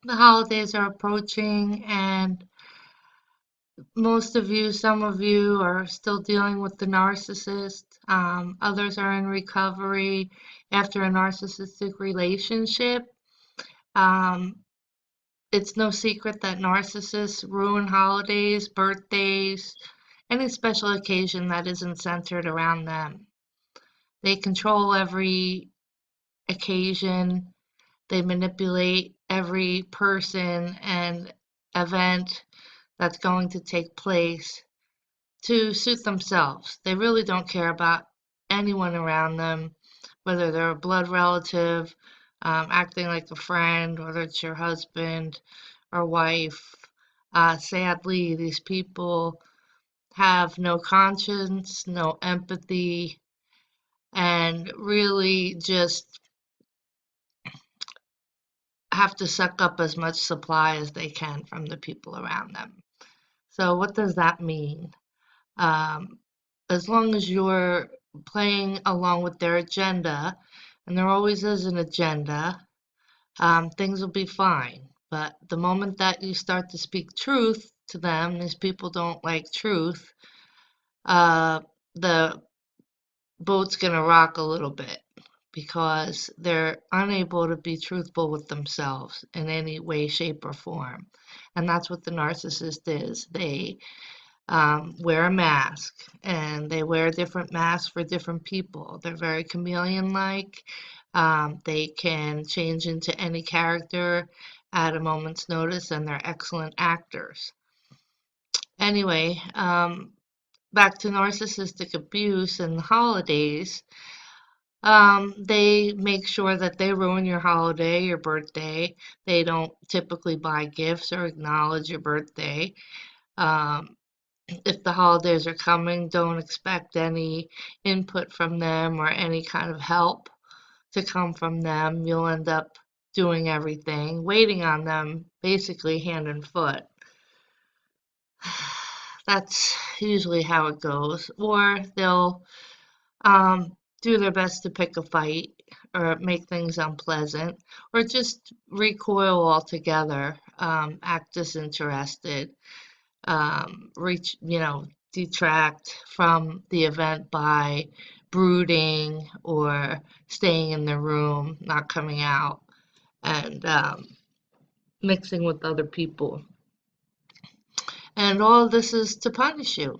The holidays are approaching, and most of you, some of you, are still dealing with the narcissist. Others are in recovery after a narcissistic relationship. Um, it's no secret that narcissists ruin holidays, birthdays, any special occasion that isn't centered around them. They control every occasion. They manipulate every person and event that's going to take place to suit themselves. They really don't care about anyone around them, whether they're a blood relative, acting like a friend, whether it's your husband or wife. Sadly, these people have no conscience, no empathy, and really just have to suck up as much supply as they can from the people around them. So, what does that mean? Um, as long as you're playing along with their agenda, and there always is an agenda, things will be fine. But the moment that you start to speak truth to them, these people don't like truth, uh, the boat's going to rock a little bit because they're unable to be truthful with themselves in any way, shape, or form. And that's what the narcissist is. They wear a mask, and they wear different masks for different people. They're very chameleon-like. They can change into any character at a moment's notice, and they're excellent actors. Anyway, back to narcissistic abuse and the holidays. They make sure that they ruin your holiday, your birthday. They don't typically buy gifts or acknowledge your birthday. Um, if the holidays are coming, don't expect any input from them or any kind of help to come from them. You'll end up doing everything, waiting on them, basically hand and foot. That's usually how it goes. Or they'll do their best to pick a fight or make things unpleasant, or just recoil altogether, act disinterested, reach, detract from the event by brooding or staying in the room, not coming out, and mixing with other people. And all of this is to punish you.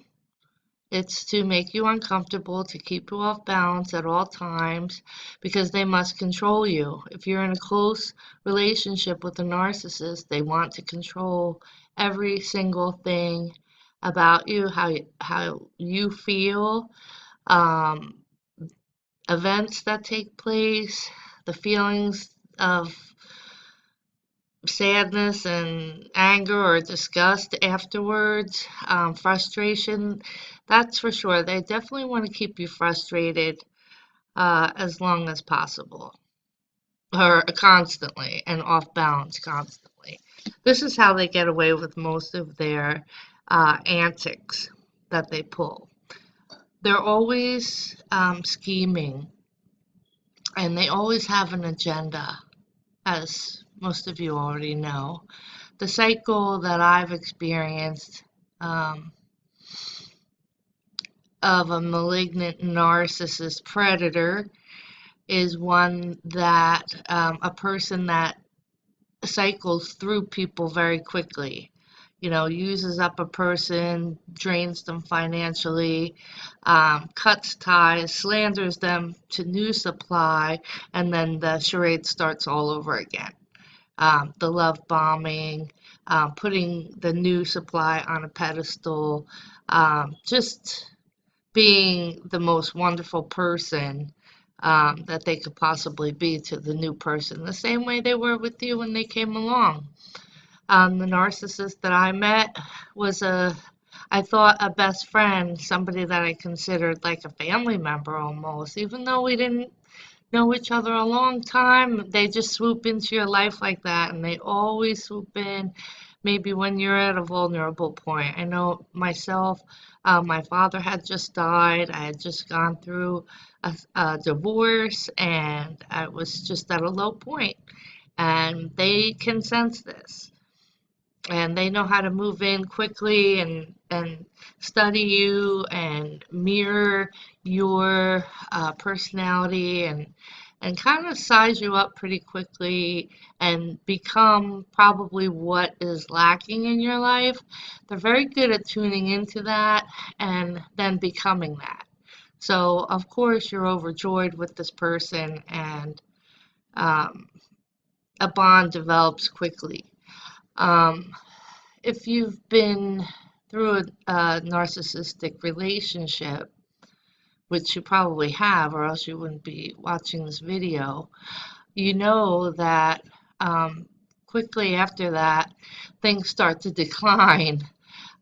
It's to make you uncomfortable, to keep you off balance at all times, because they must control you. If you're in a close relationship with a narcissist, they want to control every single thing about you, how you feel, um, events that take place, the feelings of sadness and anger or disgust afterwards, frustration. That's for sure. They definitely want to keep you frustrated as long as possible, or constantly, and off balance constantly. This is how they get away with most of their antics that they pull. They're always scheming, and they always have an agenda, as most of you already know. The cycle that I've experienced um, of a malignant narcissist predator is one that a person that cycles through people very quickly. Uses up a person, drains them financially, cuts ties, slanders them to new supply, and then the charade starts all over again. The love bombing, putting the new supply on a pedestal, just being the most wonderful person that they could possibly be to the new person, the same way they were with you when they came along. The narcissist that I met was I thought a best friend, somebody that I considered like a family member almost, even though we didn't know each other a long time. They just swoop into your life like that, and they always swoop in maybe when you're at a vulnerable point. I know myself, my father had just died. I had just gone through a divorce, and I was just at a low point. and they can sense this. And they know how to move in quickly and study you and mirror your personality and kind of size you up pretty quickly and become probably what is lacking in your life. They're very good at tuning into that and then becoming that. So, of course, you're overjoyed with this person, and um, a bond develops quickly. Um, if you've been through a narcissistic relationship, which you probably have, or else you wouldn't be watching this video, you know that um, quickly after that, things start to decline,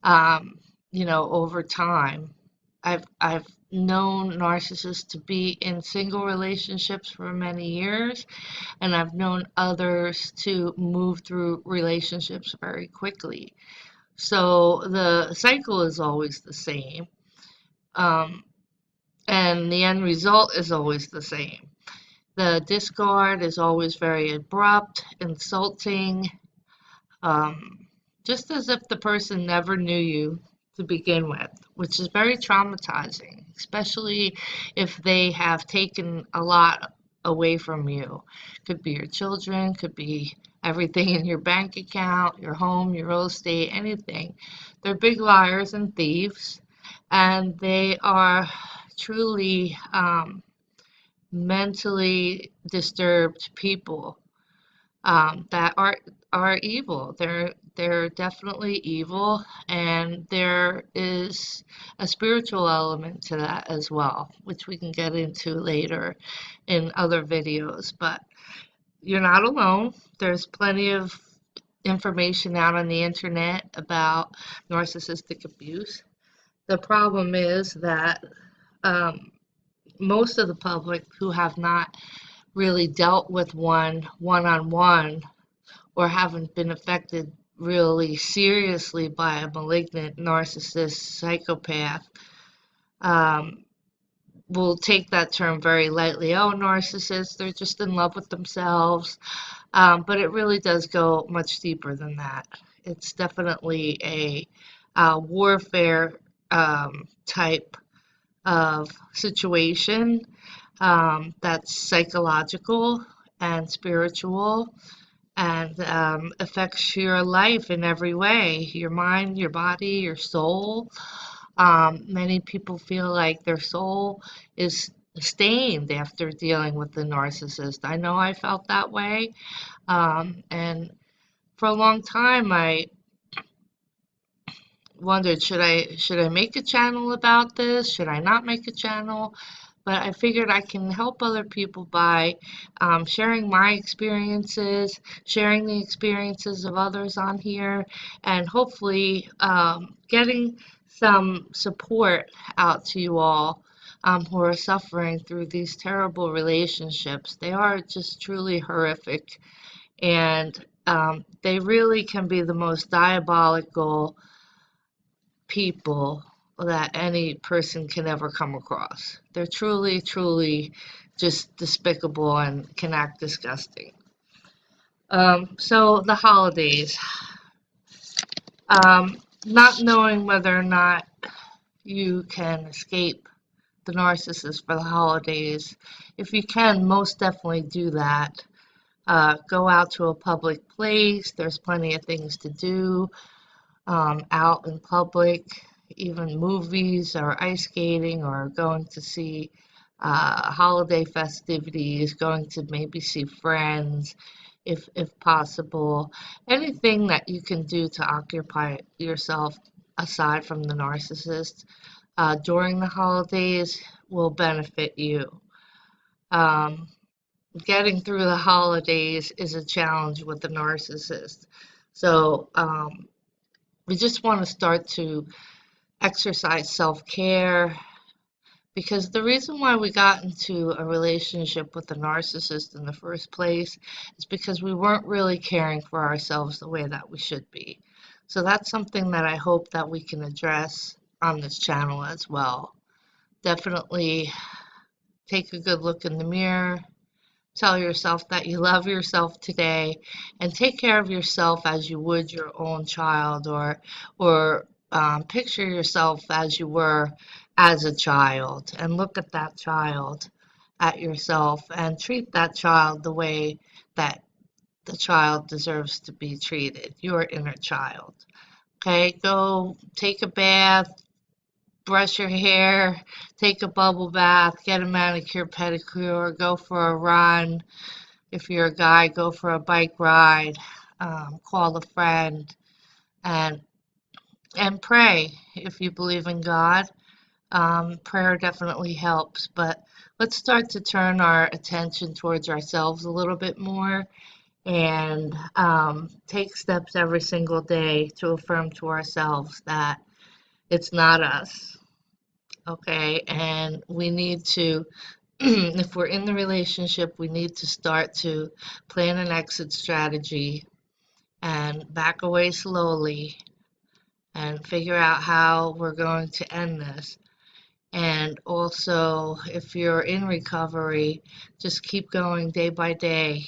um, over time. I've known narcissists to be in single relationships for many years, and I've known others to move through relationships very quickly. So the cycle is always the same, um, and the end result is always the same. The discard is always very abrupt, insulting, um, just as if the person never knew you to begin with, which is very traumatizing, especially if they have taken a lot away from you. Could be your children, could be everything in your bank account, your home, your real estate, anything. They're big liars and thieves, and they are truly mentally disturbed people that are evil. They're definitely evil, and there is a spiritual element to that as well, which we can get into later in other videos. But you're not alone. There's plenty of information out on the internet about narcissistic abuse. The problem is that um, most of the public who have not really dealt with one-on-one or haven't been affected really seriously by a malignant narcissist psychopath um, will take that term very lightly. Oh, narcissists, they're just in love with themselves. But it really does go much deeper than that. It's definitely a warfare type of situation that's psychological and spiritual and affects your life in every way, your mind, your body, your soul. Many people feel like their soul is stained after dealing with the narcissist. I know I felt that way. And for a long time, I wondered, should I make a channel about this? Should I not make a channel? But I figured I can help other people by sharing my experiences, sharing the experiences of others on here, and hopefully getting some support out to you all who are suffering through these terrible relationships. They are just truly horrific, and they really can be the most diabolical people that any person can ever come across. They're truly, truly just despicable and can act disgusting. So the holidays, not knowing whether or not you can escape the narcissist for the holidays, if you can, most definitely do that. Go out to a public place. There's plenty of things to do out in public, even movies or ice skating or going to see holiday festivities, going to maybe see friends if possible. Anything that you can do to occupy yourself aside from the narcissist during the holidays will benefit you. Um, Getting through the holidays is a challenge with the narcissist. So we just want to start to exercise self-care, because the reason why we got into a relationship with a narcissist in the first place is because we weren't really caring for ourselves the way that we should be. So that's something that I hope that we can address on this channel as well. Definitely take a good look in the mirror, Tell yourself that you love yourself today and take care of yourself as you would your own child, or picture yourself as you were as a child, and look at that child, at yourself, and treat that child the way that the child deserves to be treated, your inner child. Okay, go take a bath, brush your hair, take a bubble bath, get a manicure, pedicure, go for a run. If you're a guy, go for a bike ride, call a friend, and pray if you believe in God. Prayer definitely helps, but let's start to turn our attention towards ourselves a little bit more, and take steps every single day to affirm to ourselves that it's not us. Okay, and we need to, if we're in the relationship, we need to start to plan an exit strategy and back away slowly and figure out how we're going to end this. And also, if you're in recovery, just keep going day by day.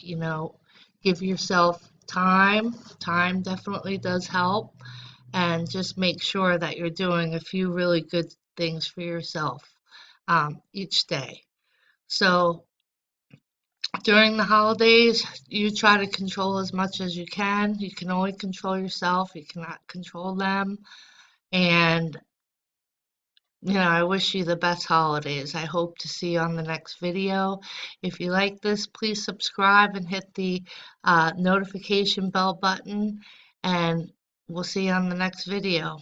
Give yourself time. Time definitely does help. And just make sure that you're doing a few really good things for yourself each day. So during the holidays, you try to control as much as you can. You can only control yourself, you cannot control them. And, I wish you the best holidays. I hope to see you on the next video. If you like this, please subscribe and hit the notification bell button. And we'll see you on the next video.